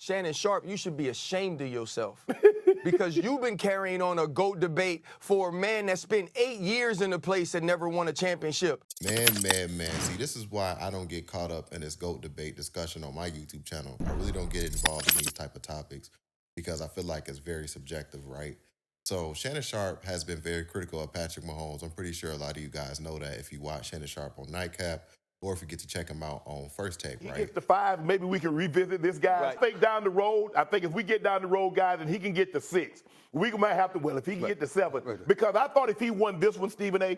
Shannon Sharpe, you should be ashamed of yourself because you've been carrying on a GOAT debate for a man that spent 8 years in the place and never won a championship. Man. See, this is why I don't get caught up in this GOAT debate discussion on my YouTube channel. I really don't get involved in these type of topics because I feel like it's very subjective, right? So Shannon Sharpe has been very critical of Patrick Mahomes. I'm pretty sure a lot of you guys know that if you watch Shannon Sharpe on Nightcap or if you get to check him out on First Take, right? He gets to 5, maybe we can revisit this guy. Right. I think down the road, I think if we get down the road, guys, and he can get to 6, we might have to, well, if he can get to 7. Because I thought if he won this one, Stephen A.,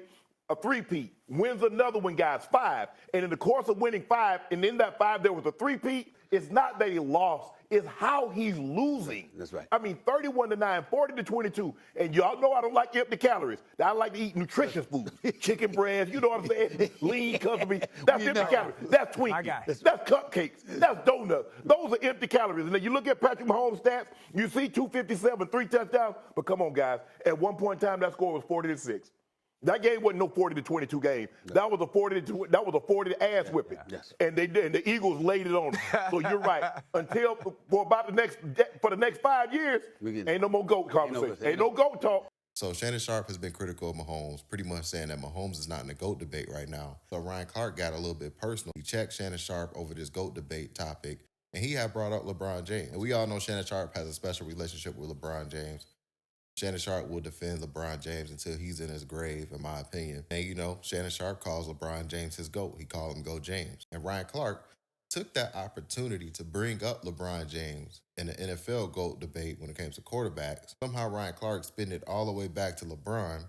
a 3-peat, wins another one, guys, 5. And in the course of winning 5, and in that 5 there was a 3-peat, it's not that he lost, it's how he's losing. That's right. I mean, 31-9, 40-22. And y'all know I don't like empty calories. I like to eat nutritious food. Chicken breast, you know what I'm saying? Lean custody. That's empty calories. That's Twinkies. That's cupcakes. That's donuts. Those are empty calories. And then you look at Patrick Mahomes' stats, you see 257, 3 touchdowns. But come on, guys. At one point in time, that score was 40-6. That game wasn't no 40-22 game. No. That was a 40 ass whipping. Yes. And the Eagles laid it on them. So you're right. Until for the next 5 years, ain't no more GOAT conversation. Ain't no GOAT talk. So Shannon Sharpe has been critical of Mahomes, pretty much saying that Mahomes is not in the GOAT debate right now. So Ryan Clark got a little bit personal. He checked Shannon Sharpe over this GOAT debate topic, and he had brought up LeBron James. And we all know Shannon Sharpe has a special relationship with LeBron James. Shannon Sharpe will defend LeBron James until he's in his grave, in my opinion. And, you know, Shannon Sharpe calls LeBron James his GOAT. He called him GOAT James. And Ryan Clark took that opportunity to bring up LeBron James in the NFL GOAT debate when it came to quarterbacks. Somehow Ryan Clark spin it all the way back to LeBron,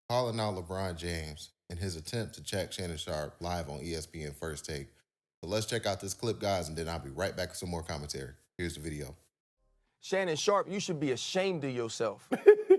calling out LeBron James in his attempt to check Shannon Sharpe live on ESPN First Take. So let's check out this clip, guys, and then I'll be right back with some more commentary. Here's the video. Shannon Sharpe, you should be ashamed of yourself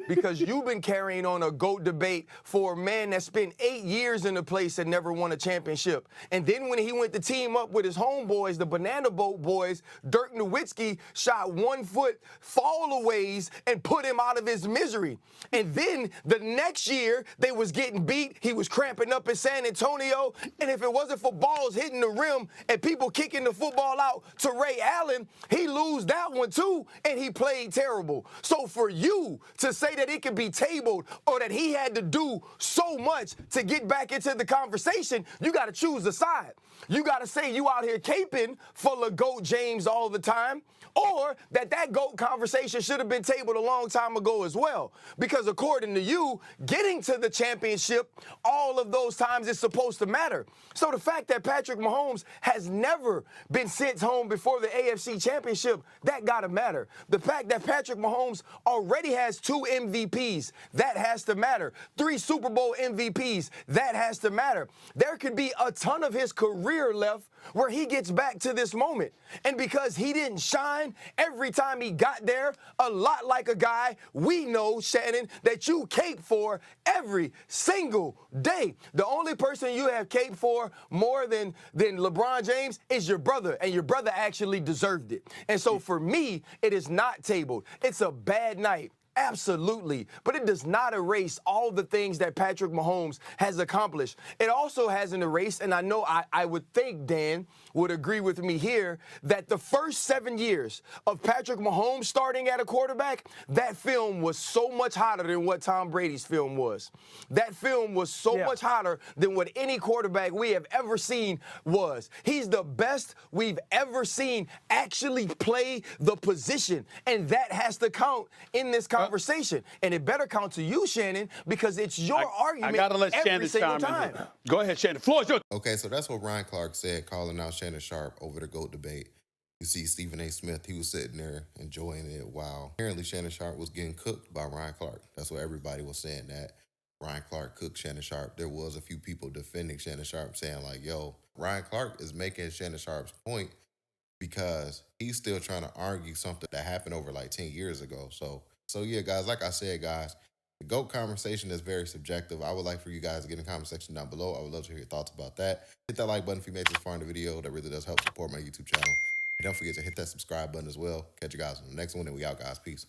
because you've been carrying on a GOAT debate for a man that spent 8 years in the place and never won a championship. And then when he went to team up with his homeboys, the Banana Boat Boys, Dirk Nowitzki shot 1 foot fallaways and put him out of his misery. And then the next year, they was getting beat. He was cramping up in San Antonio. And if it wasn't for balls hitting the rim and people kicking the football out to Ray Allen, he lose that one too. And he played terrible. So for you to say that it could be tabled or that he had to do so much to get back into the conversation, you got to choose a side. You got to say you out here caping for LeGoat James all the time, or that GOAT conversation should have been tabled a long time ago as well. Because according to you, getting to the championship all of those times is supposed to matter. So the fact that Patrick Mahomes has never been sent home before the AFC championship, that got to matter. The fact that Patrick Mahomes already has 2 MVPs, that has to matter. 3 Super Bowl MVPs, that has to matter. There could be a ton of his career left where he gets back to this moment. And because he didn't shine every time he got there, a lot like a guy we know, Shannon, that you cape for every single day. The only person you have cape for more than LeBron James is your brother, and your brother actually deserved it. And so for me, it is not tabled. It's a bad night. Absolutely. But it does not erase all the things that Patrick Mahomes has accomplished. It also hasn't erased, and I know I would think Dan would agree with me here, that the first 7 years of Patrick Mahomes starting at a quarterback, that film was so much hotter than what Tom Brady's film was. That film was so much hotter than what any quarterback we have ever seen was. He's the best we've ever seen actually play the position, and that has to count in this conversation. And it better count to you, Shannon, because it's your argument every single time. Go ahead, Shannon. Floor is yours. Okay, so that's what Ryan Clark said, calling out Shannon Sharpe over the GOAT debate. You see Stephen A. Smith, he was sitting there enjoying it while apparently Shannon Sharpe was getting cooked by Ryan Clark. That's what everybody was saying, that Ryan Clark cooked Shannon Sharpe. There was a few people defending Shannon Sharpe saying like, yo, Ryan Clark is making Shannon Sharpe's point because he's still trying to argue something that happened over like 10 years ago. So yeah, guys, like I said, guys, the GOAT conversation is very subjective. I would like for you guys to get in the comment section down below. I would love to hear your thoughts about that. Hit that like button if you made this far in the video. That really does help support my YouTube channel. And don't forget to hit that subscribe button as well. Catch you guys on the next one, and we out, guys. Peace.